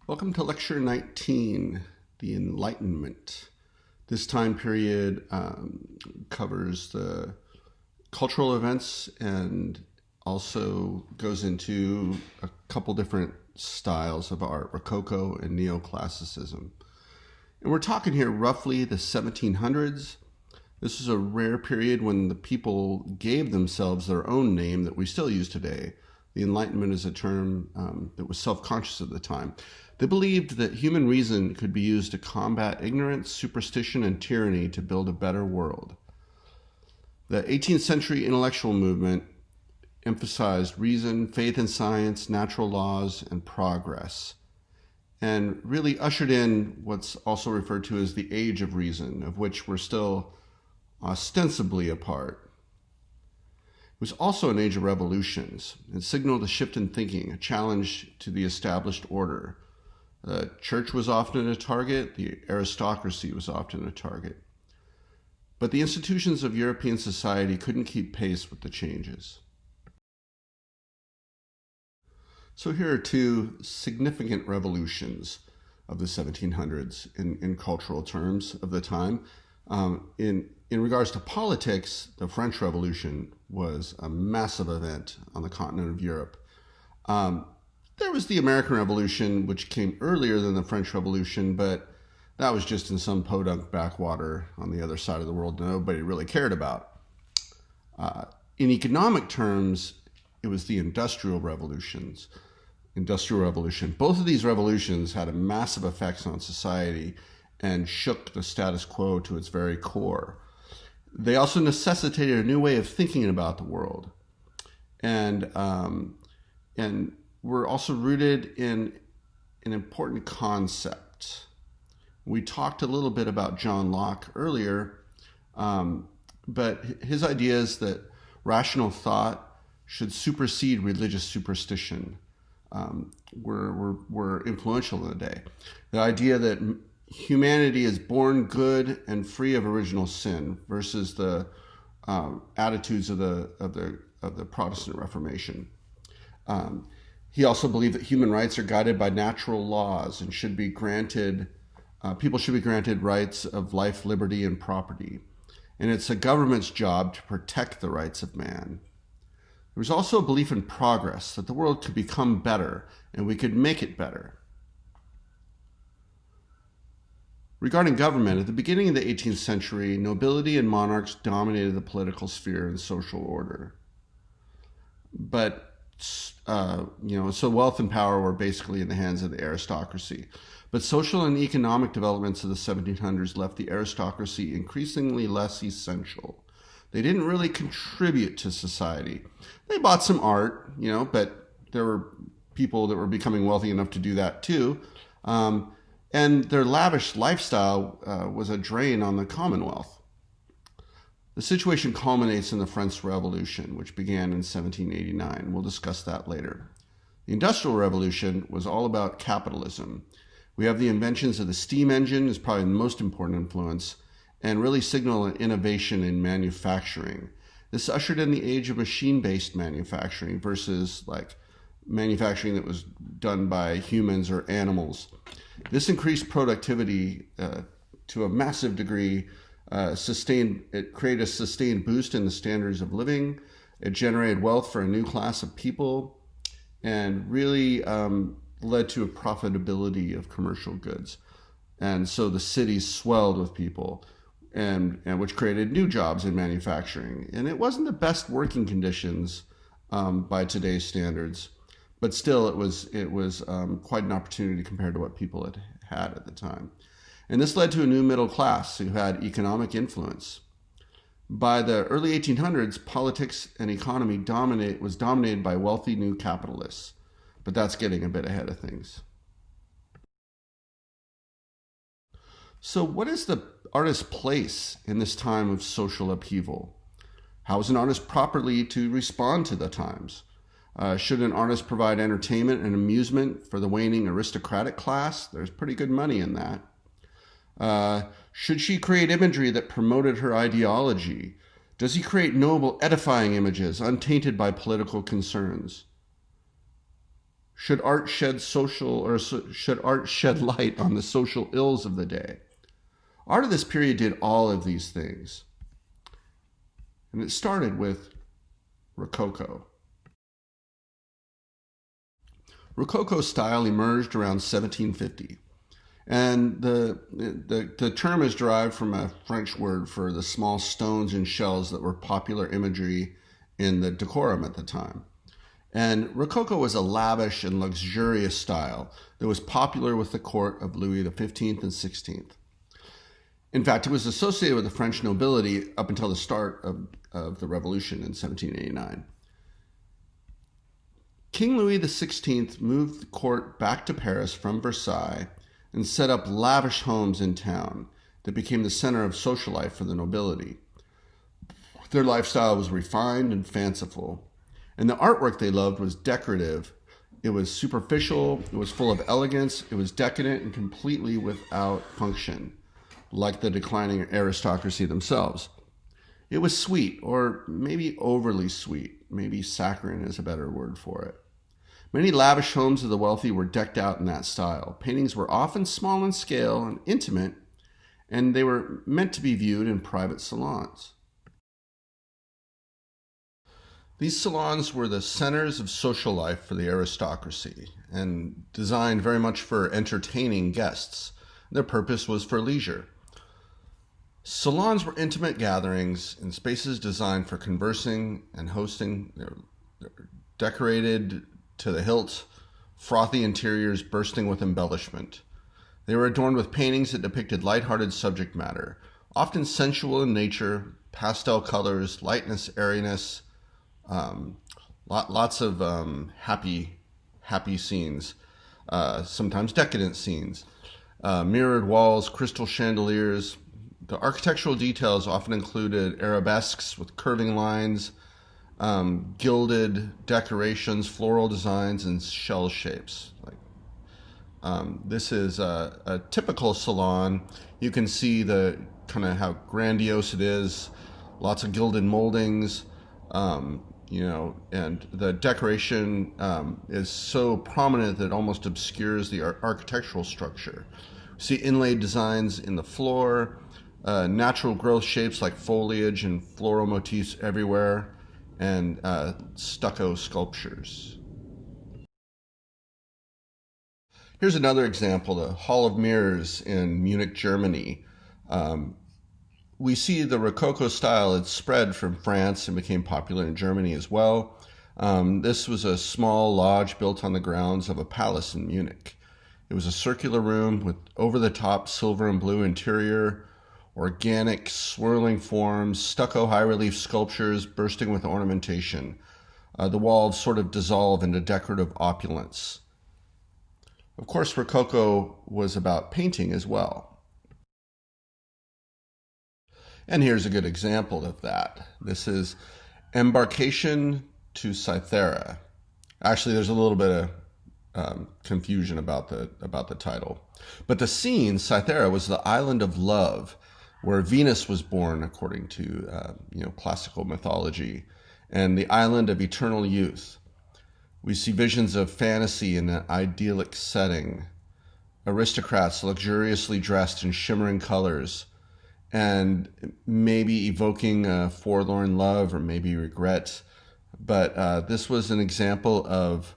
Welcome to Lecture 19, the Enlightenment. This time period covers the cultural events and also goes into a couple different styles of art, Rococo and Neoclassicism. And we're talking here roughly the 1700s. This is a rare period when the people gave themselves their own name that we still use today. The Enlightenment is a term that was self-conscious at the time. They believed that human reason could be used to combat ignorance, superstition, and tyranny to build a better world. The 18th century intellectual movement emphasized reason, faith in science, natural laws, and progress, and really ushered in what's also referred to as the Age of Reason, of which we're still ostensibly a part. It was also an age of revolutions. It signaled a shift in thinking, a challenge to the established order. The church was often a target, the aristocracy was often a target. But the institutions of European society couldn't keep pace with the changes. So here are two significant revolutions of the 1700s in cultural terms of the time. In regards to politics, the French Revolution was a massive event on the continent of Europe. There was the American Revolution, which came earlier than the French Revolution, but that was just in some podunk backwater on the other side of the world that nobody really cared about. In economic terms, it was the Industrial Revolution. Both of these revolutions had a massive effects on society and shook the status quo to its very core. They also necessitated a new way of thinking about the world, and were also rooted in an important concept. We talked a little bit about John Locke earlier, but his idea is that rational thought should supersede religious superstition. Were influential in the day. The idea that humanity is born good and free of original sin versus the attitudes of the Protestant Reformation. He also believed that human rights are guided by natural laws and should be granted. People should be granted rights of life, liberty, and property, and it's a government's job to protect the rights of man. There was also a belief in progress, that the world could become better and we could make it better. Regarding government, at the beginning of the 18th century, nobility and monarchs dominated the political sphere and social order. But, so wealth and power were basically in the hands of the aristocracy. But social and economic developments of the 1700s left the aristocracy increasingly less essential. They didn't really contribute to society. They bought some art, but there were people that were becoming wealthy enough to do that too. And their lavish lifestyle was a drain on the Commonwealth. The situation culminates in the French Revolution, which began in 1789. We'll discuss that later. The Industrial Revolution was all about capitalism. We have the inventions of the steam engine is probably the most important influence, and really signal an innovation in manufacturing. This ushered in the age of machine-based manufacturing versus like manufacturing that was done by humans or animals. This increased productivity to a massive degree. It created a sustained boost in the standards of living. It generated wealth for a new class of people, and really led to a profitability of commercial goods. And so the cities swelled with people, and which created new jobs in manufacturing. And it wasn't the best working conditions by today's standards, but still it was quite an opportunity compared to what people had at the time. And this led to a new middle class who had economic influence. By the early 1800s, politics and economy was dominated by wealthy new capitalists, but that's getting a bit ahead of things. So what is the artist's place in this time of social upheaval? How is an artist properly to respond to the times? Should an artist provide entertainment and amusement for the waning aristocratic class? There's pretty good money in that. Should she create imagery that promoted her ideology? Does he create noble, edifying images untainted by political concerns? Should art shed should art shed light on the social ills of the day? Art of this period did all of these things. And it started with Rococo. Rococo style emerged around 1750. And the term is derived from a French word for the small stones and shells that were popular imagery in the decorum at the time. And Rococo was a lavish and luxurious style that was popular with the court of Louis XV and XVI. In fact, it was associated with the French nobility up until the start of the Revolution in 1789. King Louis XVI moved the court back to Paris from Versailles and set up lavish homes in town that became the center of social life for the nobility. Their lifestyle was refined and fanciful, and the artwork they loved was decorative. It was superficial, it was full of elegance, it was decadent and completely without function, like the declining aristocracy themselves. It was sweet, or maybe overly sweet. Maybe saccharine is a better word for it. Many lavish homes of the wealthy were decked out in that style. Paintings were often small in scale and intimate, and they were meant to be viewed in private salons. These salons were the centers of social life for the aristocracy and designed very much for entertaining guests. Their purpose was for leisure. Salons were intimate gatherings in spaces designed for conversing and hosting. They were decorated to the hilt, frothy interiors bursting with embellishment. They were adorned with paintings that depicted lighthearted subject matter, often sensual in nature, pastel colors, lightness, airiness, lots of happy scenes, sometimes decadent scenes, mirrored walls, crystal chandeliers. The architectural details often included arabesques with curving lines, gilded decorations, floral designs, and shell shapes. This is a typical salon. You can see the kind of how grandiose it is. Lots of gilded moldings, and the decoration is so prominent that it almost obscures the architectural structure. You see inlaid designs in the floor, natural growth shapes like foliage and floral motifs everywhere, and stucco sculptures. Here's another example, the Hall of Mirrors in Munich, Germany. We see the Rococo style had spread from France and became popular in Germany as well. This was a small lodge built on the grounds of a palace in Munich. It was a circular room with over-the-top silver and blue interior, organic swirling forms, stucco high-relief sculptures bursting with ornamentation. The walls sort of dissolve into decorative opulence. Of course, Rococo was about painting as well. And here's a good example of that. This is Embarkation to Satire. Actually, there's a little bit of confusion about the title. But the scene, Satire, was the island of love, where Venus was born, according to classical mythology, and the island of eternal youth. We see visions of fantasy in an idyllic setting, aristocrats luxuriously dressed in shimmering colors, and maybe evoking a forlorn love or maybe regret. But this was an example of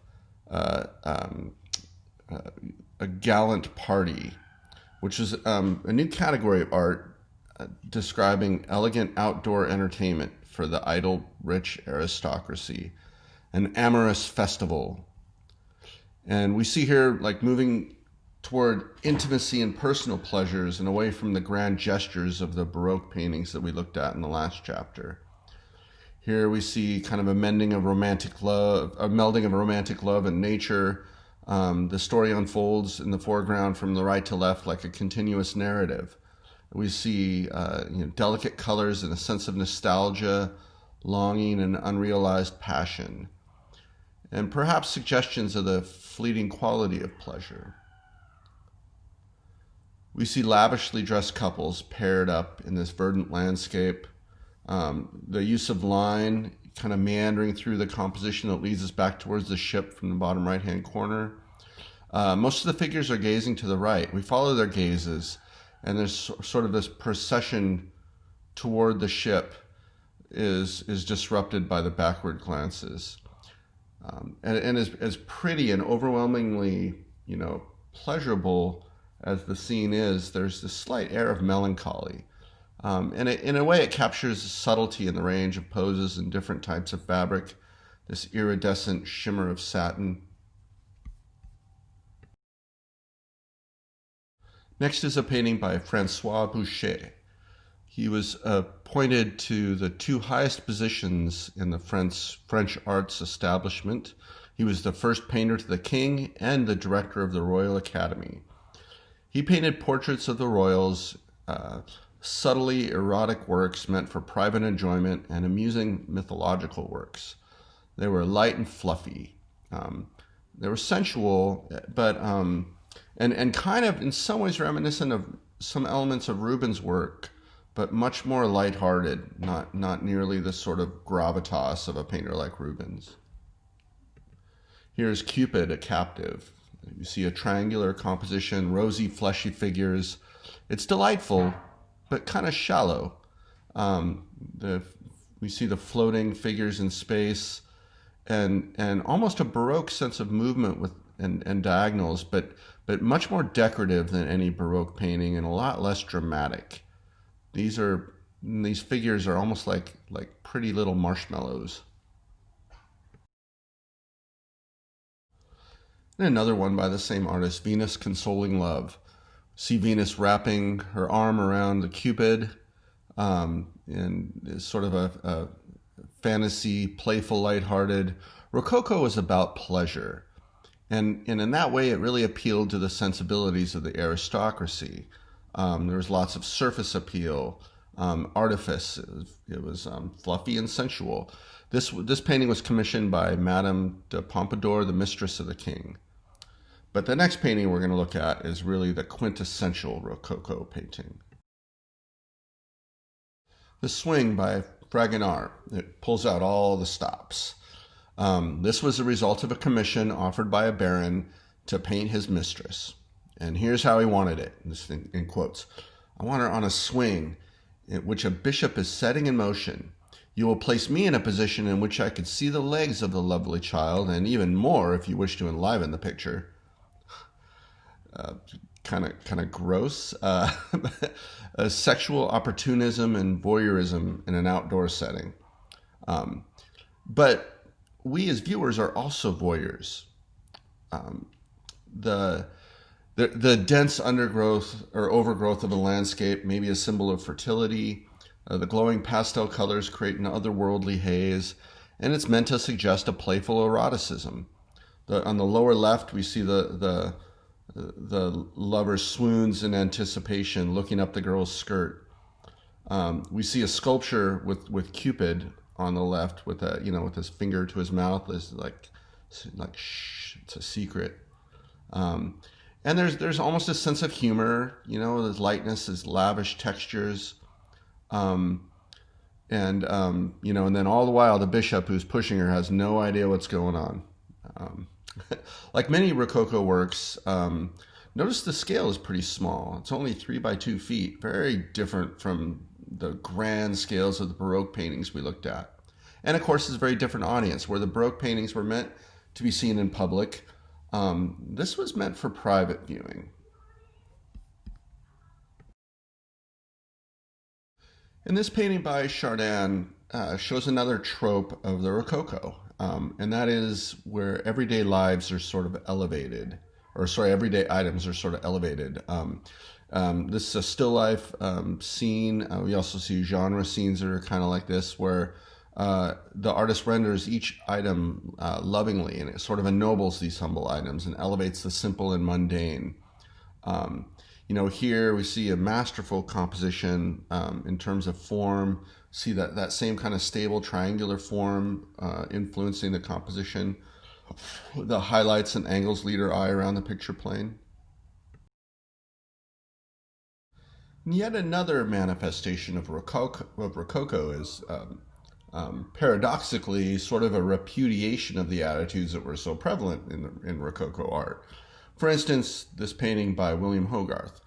a gallant party, which is a new category of art describing elegant outdoor entertainment for the idle rich aristocracy, an amorous festival. And we see here moving toward intimacy and personal pleasures and away from the grand gestures of the Baroque paintings that we looked at in the last chapter. Here we see kind of a melding of romantic love and nature. The story unfolds in the foreground from the right to left like a continuous narrative. We see delicate colors and a sense of nostalgia, longing, and unrealized passion, and perhaps suggestions of the fleeting quality of pleasure. We see lavishly dressed couples paired up in this verdant landscape. The use of line kind of meandering through the composition that leads us back towards the ship from the bottom right-hand corner. Most of the figures are gazing to the right. We follow their gazes, and there's sort of this procession toward the ship is disrupted by the backward glances. And as pretty and overwhelmingly, pleasurable as the scene is, there's this slight air of melancholy. And in a way, it captures the subtlety in the range of poses and different types of fabric, this iridescent shimmer of satin. Next is a painting by Francois Boucher. He was appointed to the two highest positions in the French arts establishment. He was the first painter to the king and the director of the Royal Academy. He painted portraits of the royals, subtly erotic works meant for private enjoyment, and amusing mythological works. They were light and fluffy. They were sensual, but and kind of in some ways reminiscent of some elements of Rubens' work, but much more lighthearted, not nearly the sort of gravitas of a painter like Rubens. Here's Cupid, a captive. You see a triangular composition, rosy, fleshy figures. It's delightful, but kind of shallow. We see the floating figures in space, and almost a Baroque sense of movement and diagonals, but much more decorative than any Baroque painting and a lot less dramatic. These figures are almost like pretty little marshmallows. And another one by the same artist, Venus Consoling Love. See Venus wrapping her arm around the Cupid, and is sort of a fantasy, playful, lighthearted. Rococo is about pleasure. And in that way, it really appealed to the sensibilities of the aristocracy. There was lots of surface appeal, artifice. It was fluffy and sensual. This painting was commissioned by Madame de Pompadour, the mistress of the king. But the next painting we're going to look at is really the quintessential Rococo painting. The Swing by Fragonard. It pulls out all the stops. This was a result of a commission offered by a baron to paint his mistress. And here's how he wanted it, this thing in quotes. I want her on a swing in which a bishop is setting in motion. You will place me in a position in which I could see the legs of the lovely child, and even more if you wish to enliven the picture. Kind of gross. Sexual opportunism and voyeurism in an outdoor setting. But we as viewers are also voyeurs. The dense undergrowth or overgrowth of a landscape may be a symbol of fertility. The glowing pastel colors create an otherworldly haze, and it's meant to suggest a playful eroticism. On the lower left, we see the lover swoons in anticipation, looking up the girl's skirt. We see a sculpture with Cupid on the left, with with his finger to his mouth, is like shh, it's a secret. And there's almost a sense of humor, there's lightness, there's lavish textures. And then all the while, the bishop who's pushing her has no idea what's going on. Like many Rococo works, notice the scale is pretty small. It's only 3 by 2 feet, very different from the grand scales of the Baroque paintings we looked at. And of course, it's a very different audience. Where the Baroque paintings were meant to be seen in public, this was meant for private viewing. And this painting by Chardin shows another trope of the Rococo, and that is where everyday lives are sort of elevated, everyday items are sort of elevated. This is a still life scene. We also see genre scenes that are kind of like this, where the artist renders each item lovingly, and it sort of ennobles these humble items and elevates the simple and mundane. Here we see a masterful composition in terms of form. See that same kind of stable triangular form influencing the composition. The highlights and angles lead our eye around the picture plane. And yet another manifestation of Rococo is paradoxically sort of a repudiation of the attitudes that were so prevalent in Rococo art. For instance, this painting by William Hogarth.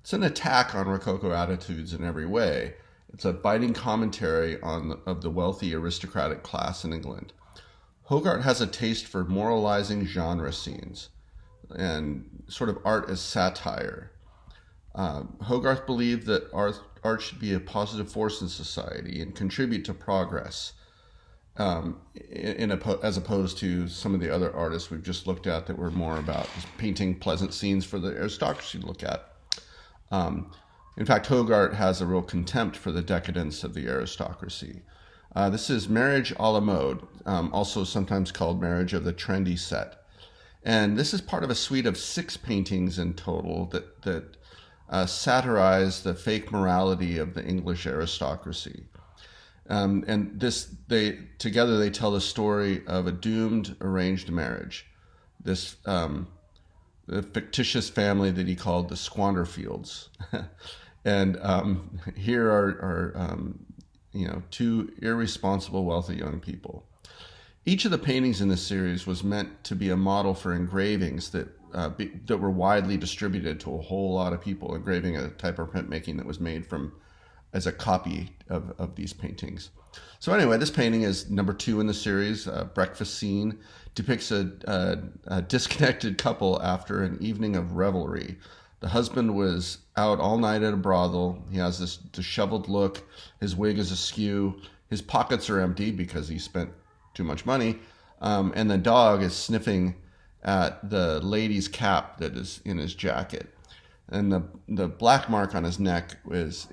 It's an attack on Rococo attitudes in every way. It's a biting commentary of the wealthy aristocratic class in England. Hogarth has a taste for moralizing genre scenes and sort of art as satire. Hogarth believed that art should be a positive force in society and contribute to progress, as opposed to some of the other artists we've just looked at that were more about just painting pleasant scenes for the aristocracy to look at. In fact, Hogarth has a real contempt for the decadence of the aristocracy. This is Marriage a la Mode, also sometimes called Marriage of the Trendy Set. And this is part of a suite of 6 paintings in total that satirize the fake morality of the English aristocracy. And together they tell the story of a doomed arranged marriage. This the fictitious family that he called the Squanderfields. And here are 2 irresponsible, wealthy young people. Each of the paintings in this series was meant to be a model for engravings that were widely distributed to a whole lot of people, engraving a type of printmaking that was made as a copy of these paintings. So anyway, this painting is number 2 in the series, Breakfast Scene, depicts a disconnected couple after an evening of revelry. The husband was out all night at a brothel. He has this disheveled look. His wig is askew. His pockets are empty because he spent too much money. And the dog is sniffing at the lady's cap that is in his jacket. And the black mark on his neck is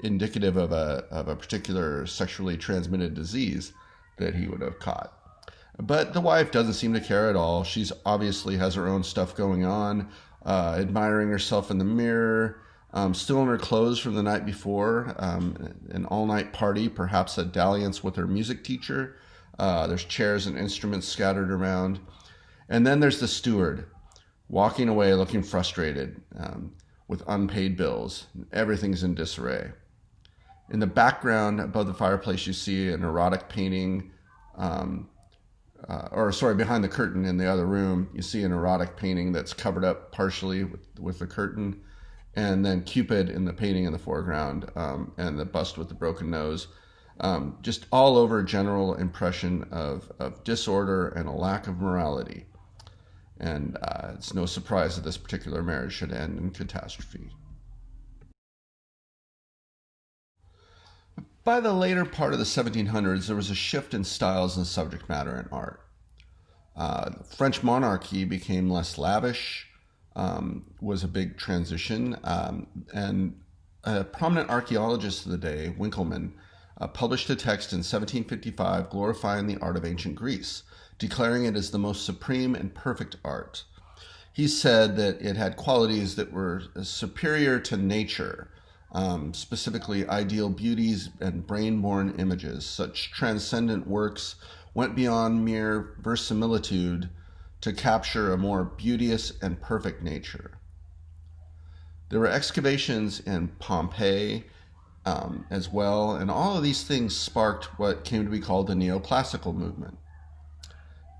indicative of a particular sexually transmitted disease that he would have caught. But the wife doesn't seem to care at all. She's obviously has her own stuff going on, admiring herself in the mirror, still in her clothes from the night before, an all-night party, perhaps a dalliance with her music teacher. There's chairs and instruments scattered around. And then there's the steward, walking away looking frustrated, with unpaid bills. Everything's in disarray. In the background, above the fireplace, you see an erotic painting, behind the curtain in the other room, you see an erotic painting that's covered up partially with the curtain, and then Cupid in the painting in the foreground, and the bust with the broken nose. Just all over general impression of disorder and a lack of morality. And it's no surprise that this particular marriage should end in catastrophe. By the later part of the 1700s, there was a shift in styles and subject matter in art. The French monarchy became less lavish, was a big transition, and a prominent archaeologist of the day, Winckelmann, published a text in 1755 glorifying the art of ancient Greece, declaring it as the most supreme and perfect art. He said that it had qualities that were superior to nature, specifically ideal beauties and brain-born images. Such transcendent works went beyond mere verisimilitude to capture a more beauteous and perfect nature. There were excavations in Pompeii as well, and all of these things sparked what came to be called the Neoclassical movement.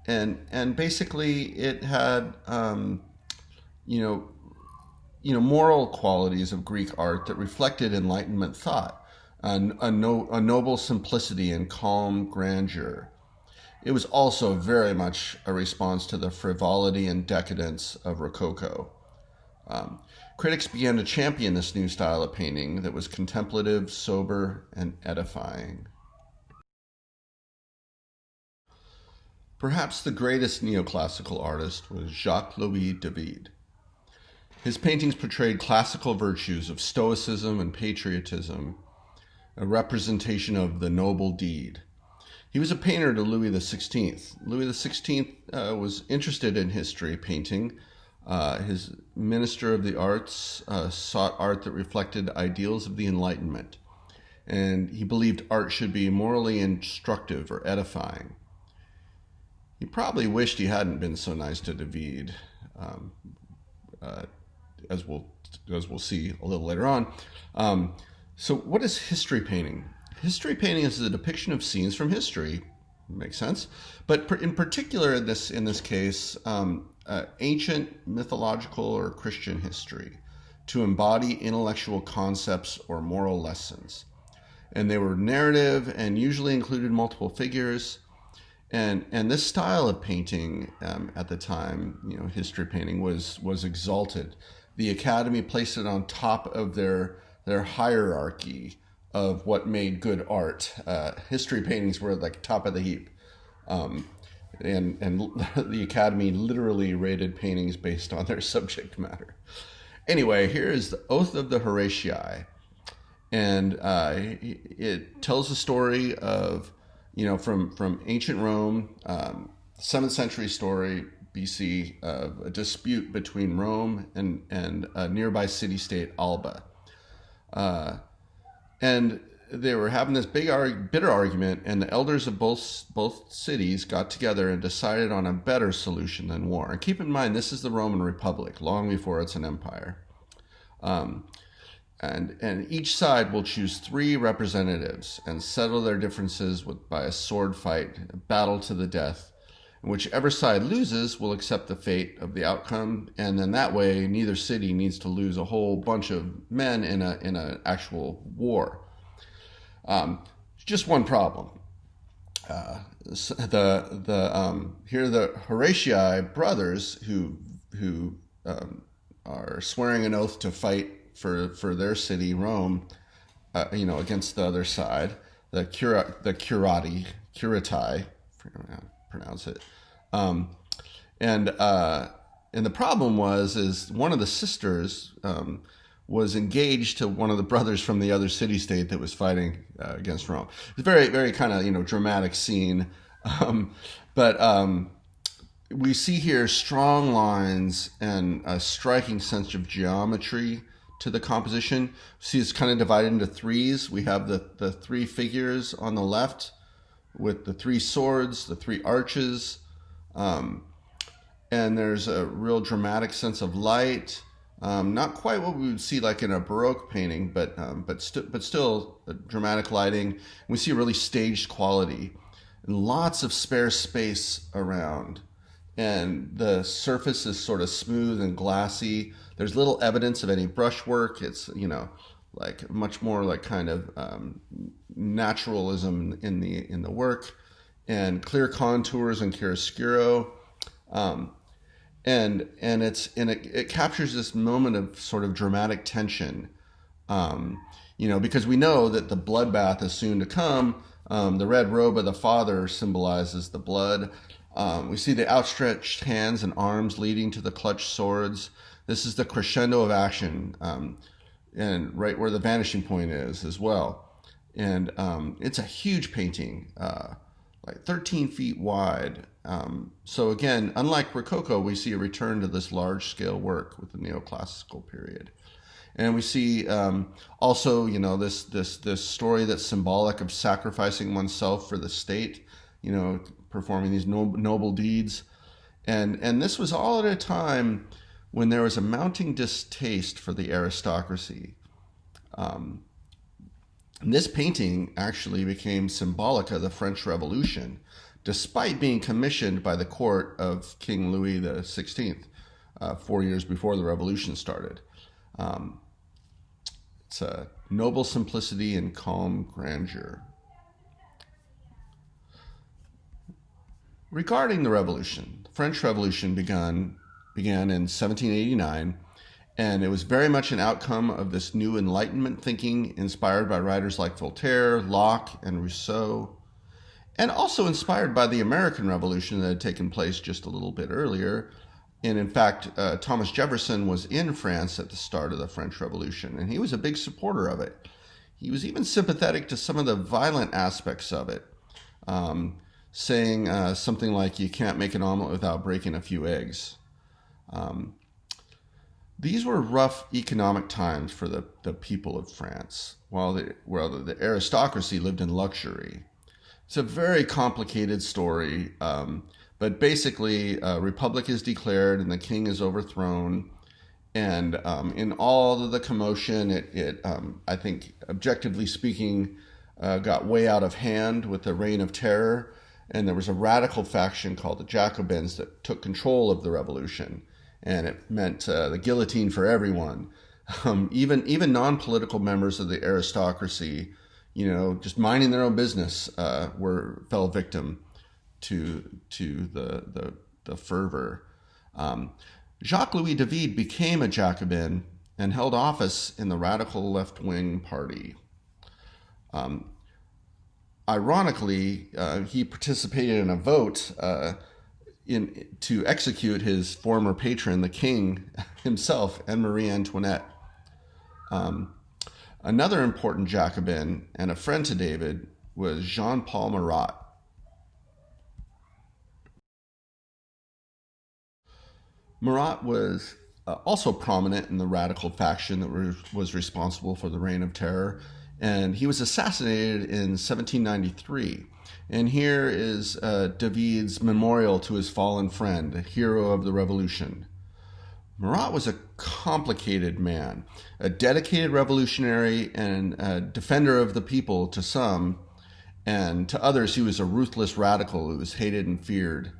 And basically it had moral qualities of Greek art that reflected Enlightenment thought, a noble simplicity and calm grandeur. It was also very much a response to the frivolity and decadence of Rococo. Critics began to champion this new style of painting that was contemplative, sober, and edifying. Perhaps the greatest neoclassical artist was Jacques-Louis David. His paintings portrayed classical virtues of stoicism and patriotism, a representation of the noble deed. He was a painter to Louis XVI. Louis XVI was interested in history painting. His minister of the arts sought art that reflected ideals of the Enlightenment, and he believed art should be morally instructive or edifying. He probably wished he hadn't been so nice to David, as we'll see a little later on. So what is history painting? history painting is a depiction of scenes from history. Makes sense. But in particular, in this case, ancient mythological or Christian history to embody intellectual concepts or moral lessons. And they were narrative and usually included multiple figures. And this style of painting at the time, history painting was exalted. The Academy placed it on top of their hierarchy of what made good art. History paintings were like top of the heap. And the Academy literally rated paintings based on their subject matter. Anyway, here is the Oath of the Horatii. And it tells the story of, from ancient Rome, 7th century story BC, of a dispute between Rome and a nearby city-state, Alba. And they were having this bitter argument, and the elders of both cities got together and decided on a better solution than war. And keep in mind, this is the Roman Republic, long before it's an empire. And each side will choose 3 representatives and settle their differences by a sword fight, a battle to the death. And whichever side loses will accept the fate of the outcome, and then that way neither city needs to lose a whole bunch of men in an actual war. Just one problem. Here the Horatii brothers who are swearing an oath to fight for their city, Rome, against the other side, the Curatii, pronounce it. And the problem is one of the sisters was engaged to one of the brothers from the other city-state that was fighting against Rome. It's a very, very kind of, dramatic scene. But we see here strong lines and a striking sense of geometry to the composition. See, it's kind of divided into 3s. We have the 3 figures on the left with the 3 swords, the 3 arches. And there's a real dramatic sense of light. Not quite what we would see like in a Baroque painting, but still a dramatic lighting. We see a really staged quality and lots of spare space around. And the surface is sort of smooth and glassy. There's little evidence of any brushwork. It's, like much more like kind of naturalism in the work, and clear contours and chiaroscuro. And it captures this moment of sort of dramatic tension, because we know that the bloodbath is soon to come. The red robe of the father symbolizes the blood. We see the outstretched hands and arms leading to the clutched swords. This is the crescendo of action, and right where the vanishing point is as well. And it's a huge painting, like 13 feet wide. So again, unlike Rococo, we see a return to this large-scale work with the Neoclassical period. And we see also, this story that's symbolic of sacrificing oneself for the state, performing these noble deeds. And this was all at a time when there was a mounting distaste for the aristocracy. And this painting actually became symbolic of the French Revolution, despite being commissioned by the court of King Louis XVI, 4 years before the revolution started. It's a noble simplicity and calm grandeur. Regarding the revolution, the French Revolution began in 1789, and it was very much an outcome of this new Enlightenment thinking inspired by writers like Voltaire, Locke, and Rousseau, and also inspired by the American Revolution that had taken place just a little bit earlier. And in fact, Thomas Jefferson was in France at the start of the French Revolution, and he was a big supporter of it. He was even sympathetic to some of the violent aspects of it, saying something like, "You can't make an omelet without breaking a few eggs." These were rough economic times for the people of France, while the aristocracy lived in luxury. It's a very complicated story, but basically a republic is declared and the king is overthrown. And in all of the commotion, it I think, objectively speaking, got way out of hand with the Reign of Terror, and there was a radical faction called the Jacobins that took control of the revolution, and it meant the guillotine for everyone. Even non-political members of the aristocracy, just minding their own business, fell victim to the fervor. Jacques Louis David became a Jacobin and held office in the radical left-wing party. Ironically, he participated in a vote to execute his former patron, the king himself, and Marie Antoinette. Another important Jacobin and a friend to David was Jean-Paul Marat. Marat was also prominent in the radical faction that was responsible for the Reign of Terror, and he was assassinated in 1793. And here is David's memorial to his fallen friend, a hero of the revolution. Marat was a complicated man, a dedicated revolutionary and a defender of the people to some, and to others he was a ruthless radical who was hated and feared.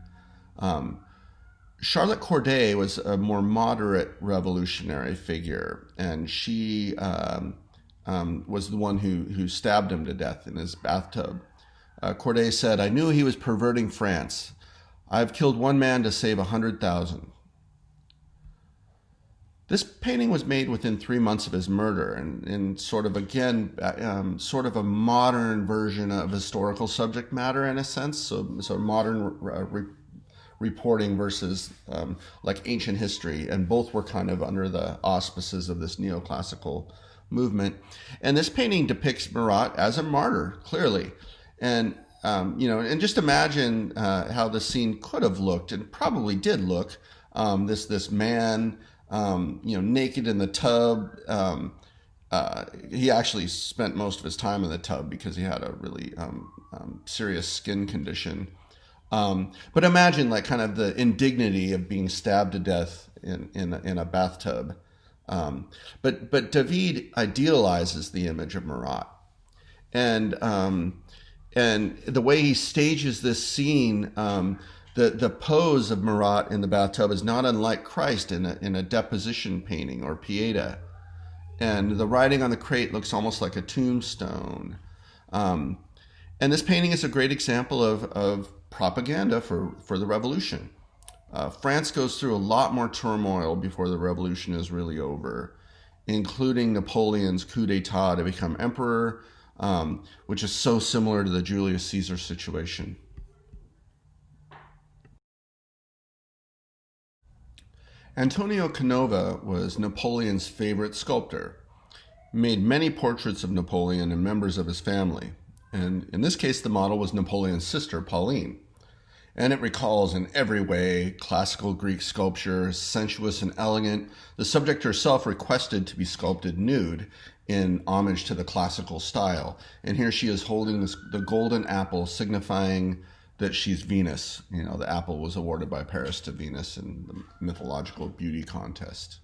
Charlotte Corday was a more moderate revolutionary figure, and she was the one who stabbed him to death in his bathtub. Corday said, "I knew he was perverting France. I've killed one man to save 100,000. This painting was made within 3 months of his murder, and sort of a modern version of historical subject matter in a sense. So modern reporting versus like ancient history, and both were kind of under the auspices of this neoclassical movement. And this painting depicts Marat as a martyr, clearly. And and just imagine how the scene could have looked, and probably did look. This man, naked in the tub. He actually spent most of his time in the tub because he had a really serious skin condition. But imagine like kind of the indignity of being stabbed to death in a bathtub. But David idealizes the image of Marat, and the way he stages this scene, the pose of Marat in the bathtub is not unlike Christ in a deposition painting or Pieta, and the writing on the crate looks almost like a tombstone. And this painting is a great example of propaganda for the revolution. France goes through a lot more turmoil before the revolution is really over, including Napoleon's coup d'etat to become emperor, which is so similar to the Julius Caesar situation. Antonio Canova was Napoleon's favorite sculptor. He made many portraits of Napoleon and members of his family, and in this case the model was Napoleon's sister, Pauline. And it recalls in every way classical Greek sculpture, sensuous and elegant. The subject herself requested to be sculpted nude in homage to the classical style. And here she is holding the golden apple, signifying that she's Venus. The apple was awarded by Paris to Venus in the mythological beauty contest.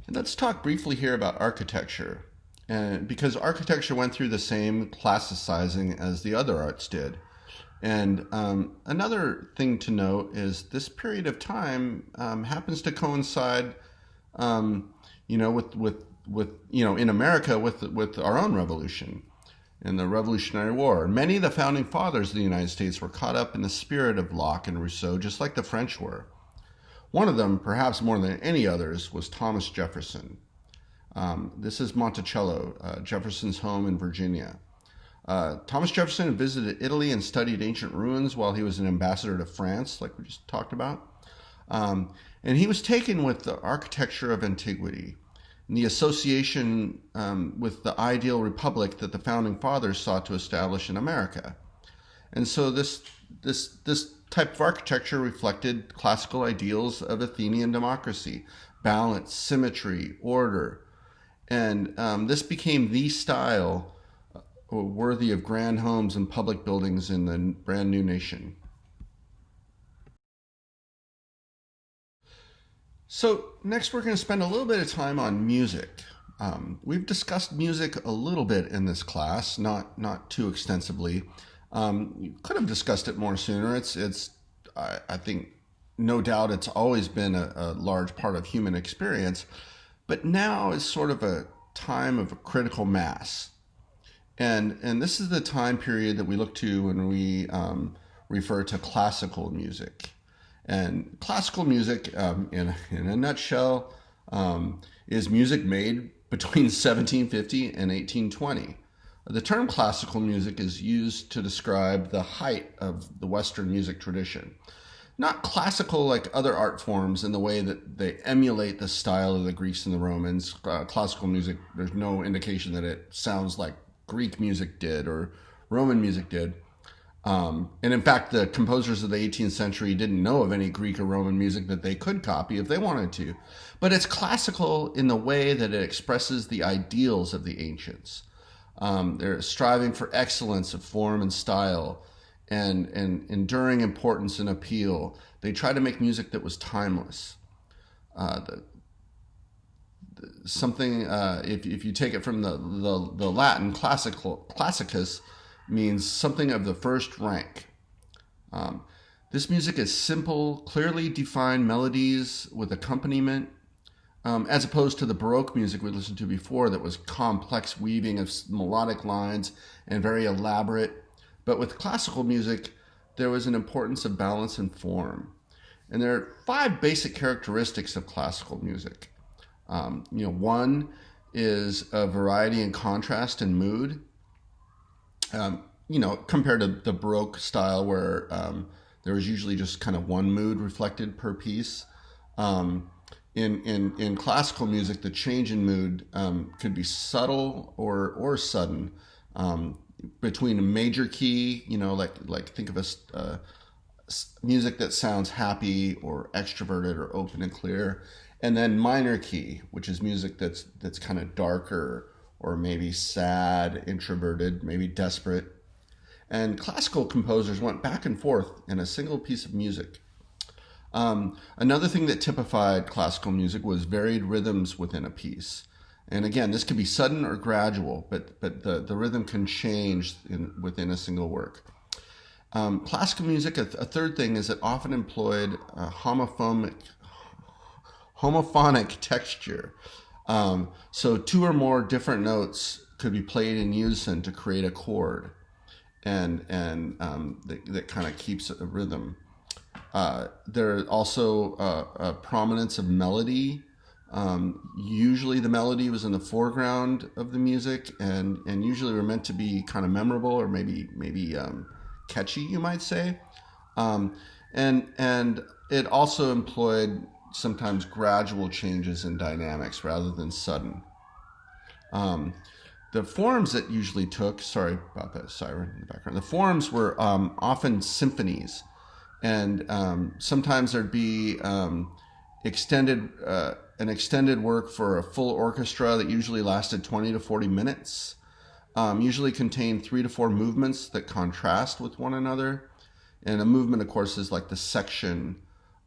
And let's talk briefly here about architecture. Because architecture went through the same classicizing as the other arts did. And another thing to note is this period of time happens to coincide, with in America with our own revolution and the Revolutionary War. Many of the founding fathers of the United States were caught up in the spirit of Locke and Rousseau, just like the French were. One of them, perhaps more than any others, was Thomas Jefferson. This is Monticello, Jefferson's home in Virginia. Thomas Jefferson visited Italy and studied ancient ruins while he was an ambassador to France, like we just talked about. And he was taken with the architecture of antiquity and the association with the ideal republic that the founding fathers sought to establish in America. And so this type of architecture reflected classical ideals of Athenian democracy: balance, symmetry, order. And this became the style worthy of grand homes and public buildings in the brand new nation. So next we're going to spend a little bit of time on music, We've discussed music a little bit in this class, not too extensively. You could have discussed it more sooner. I think, no doubt, it's always been a large part of human experience, but now is sort of a time of a critical mass. And this is the time period that we look to when we refer to classical music. And classical music, in a nutshell, is music made between 1750 and 1820. The term classical music is used to describe the height of the Western music tradition. Not classical like other art forms in the way that they emulate the style of the Greeks and the Romans. Classical music, there's no indication that it sounds like Greek music did or Roman music did. And in fact, the composers of the 18th century didn't know of any Greek or Roman music that they could copy if they wanted to. But it's classical in the way that it expresses the ideals of the ancients. They're striving for excellence of form and style and enduring importance and appeal. They try to make music that was timeless. If you take it from the Latin, classicus means something of the first rank. This music is simple, clearly defined melodies with accompaniment, as opposed to the Baroque music we listened to before that was complex weaving of melodic lines and very elaborate. But with classical music, there was an importance of balance and form. And there are 5 basic characteristics of classical music. One is a variety and contrast in mood. Compared to the Baroque style where there was usually just kind of one mood reflected per piece. In classical music, the change in mood could be subtle or sudden. Between a major key, like think of a music that sounds happy or extroverted or open and clear, and then minor key, which is music that's kind of darker or maybe sad, introverted, maybe desperate. And classical composers went back and forth in a single piece of music. Another thing that typified classical music was varied rhythms within a piece. And again, this could be sudden or gradual, but the rhythm can change within a single work. Classical music, a third thing, is it often employed a homophonic texture. So 2 or more different notes could be played in unison to create a chord, and that kind of keeps a rhythm. There is also a prominence of melody. Usually the melody was in the foreground of the music, and usually were meant to be kind of memorable or maybe catchy, you might say. And it also employed sometimes gradual changes in dynamics rather than sudden. The forms that usually took, sorry about that siren in the background, the forms were often symphonies. And sometimes there'd be an extended work for a full orchestra that usually lasted 20 to 40 minutes, usually contained 3 to 4 movements that contrast with one another. And a movement, of course, is like the section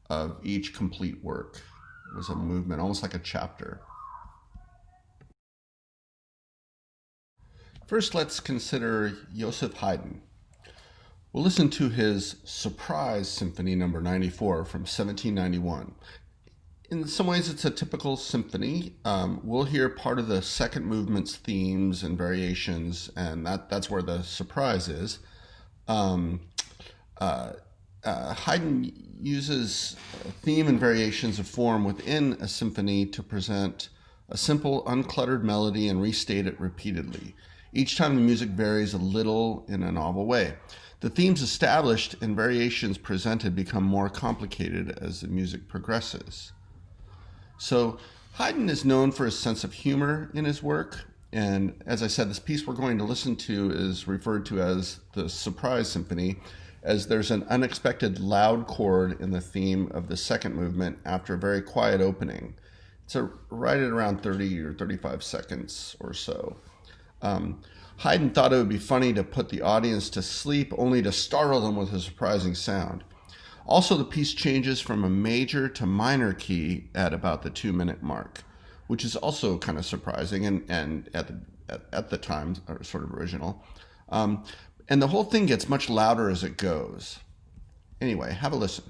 of each complete work. It was a movement, almost like a chapter. First, let's consider Joseph Haydn. We'll listen to his Surprise Symphony number 94 from 1791. In some ways, it's a typical symphony. We'll hear part of the second movement's themes and variations, and that's where the surprise is. Haydn uses theme and variations of form within a symphony to present a simple, uncluttered melody and restate it repeatedly. Each time the music varies a little in a novel way. The themes established and variations presented become more complicated as the music progresses. So Haydn is known for his sense of humor in his work. And as I said, this piece we're going to listen to is referred to as the Surprise Symphony, as there's an unexpected loud chord in the theme of the second movement after a very quiet opening. It's right at around 30 or 35 seconds or so. Haydn thought it would be funny to put the audience to sleep only to startle them with a surprising sound. Also, the piece changes from a major to minor key at about the 2-minute mark. which is also kind of surprising and at the time sort of original. And the whole thing gets much louder as it goes. Anyway, have a listen.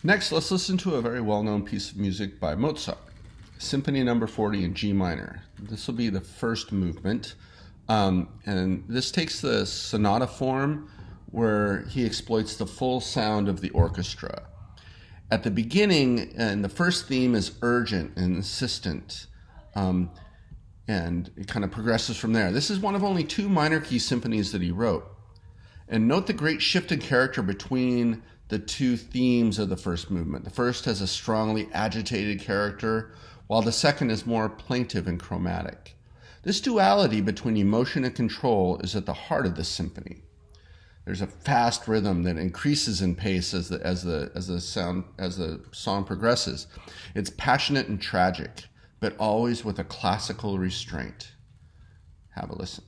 Next, let's listen to a very well-known piece of music by Mozart, Symphony Number 40 in G minor. This will be the first movement, and this takes the sonata form where he exploits the full sound of the orchestra. At the beginning, and the first theme is urgent and insistent, and it kind of progresses from there. This is one of only 2 minor key symphonies that he wrote. And note the great shift in character between the 2 themes of the first movement. The first has a strongly agitated character, while the second is more plaintive and chromatic. This duality between emotion and control is at the heart of this symphony. There's a fast rhythm that increases in pace as the song progresses. It's passionate and tragic, but always with a classical restraint. Have a listen.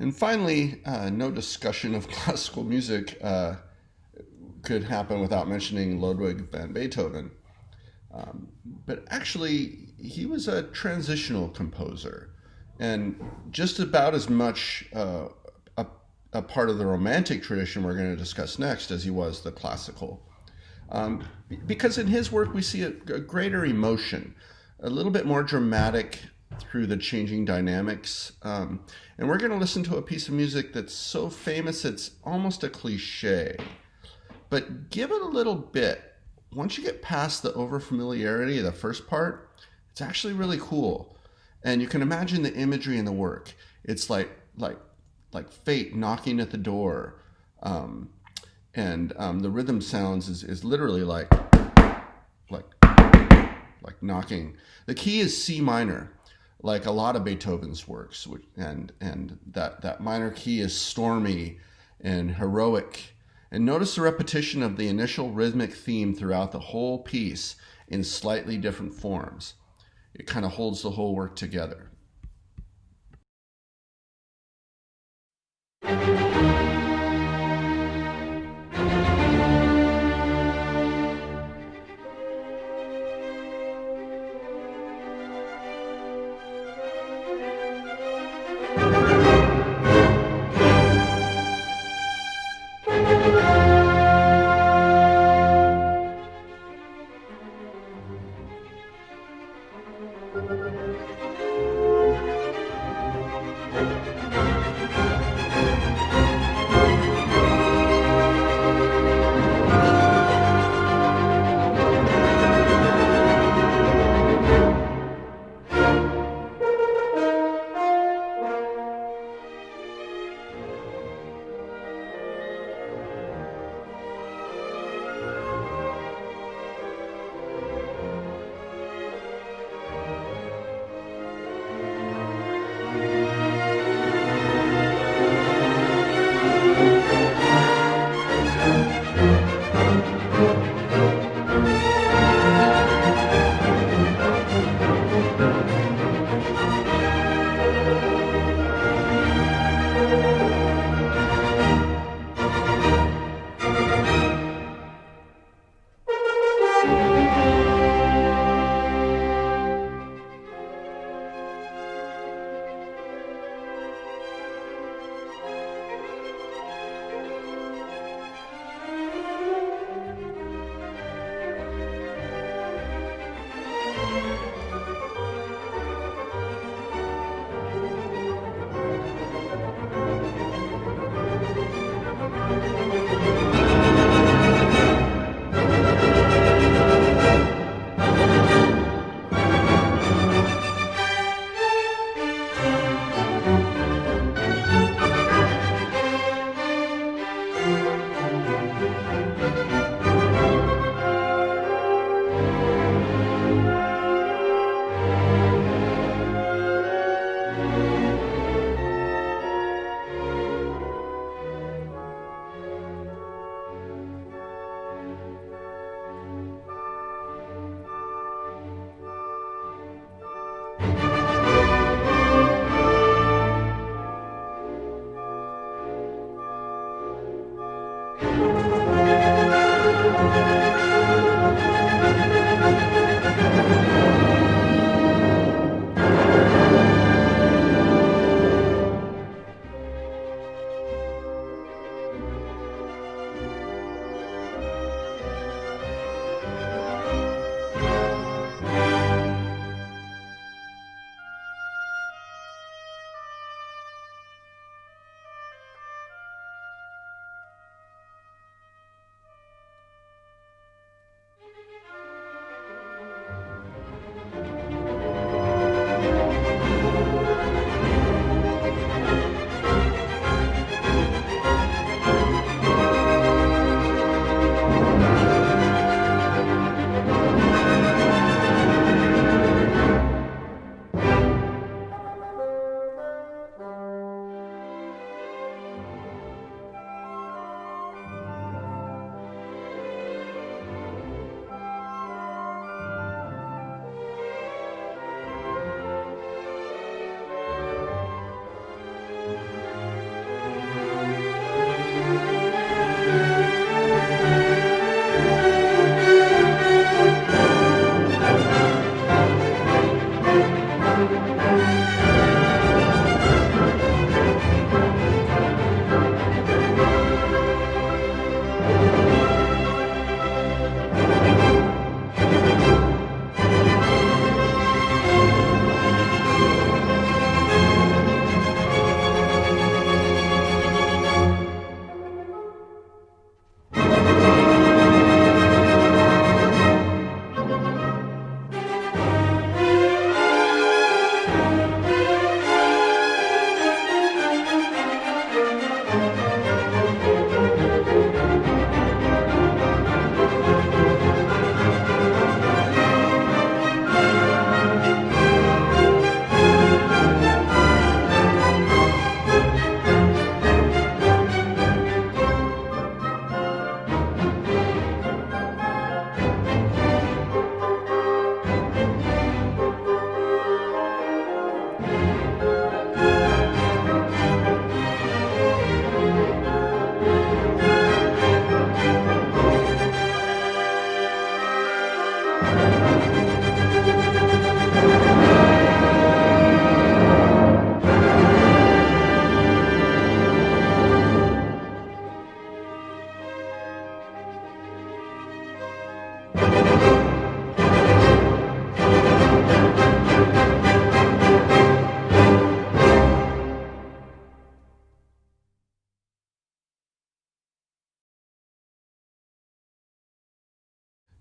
And finally, no discussion of classical music could happen without mentioning Ludwig van Beethoven. But actually, he was a transitional composer, and just about as much a part of the Romantic tradition we're going to discuss next as he was the classical. Because in his work we see a greater emotion, a little bit more dramatic through the changing dynamics. And we're going to listen to a piece of music that's so famous it's almost a cliche. But give it a little bit. Once you get past the overfamiliarity of the first part, it's actually really cool. And you can imagine the imagery in the work. It's like fate knocking at the door. And the rhythm sounds is literally like knocking. The key is C minor, like a lot of Beethoven's works, and that minor key is stormy and heroic. And notice the repetition of the initial rhythmic theme throughout the whole piece in slightly different forms. It kind of holds the whole work together.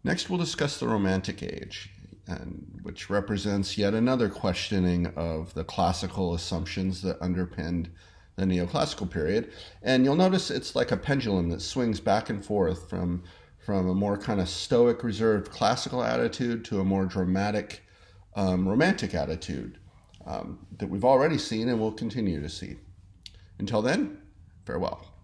Next, we'll discuss the Romantic Age, which represents yet another questioning of the classical assumptions that underpinned the neoclassical period. And you'll notice it's like a pendulum that swings back and forth from a more kind of stoic, reserved classical attitude to a more dramatic, romantic attitude that we've already seen and will continue to see. Until then, farewell.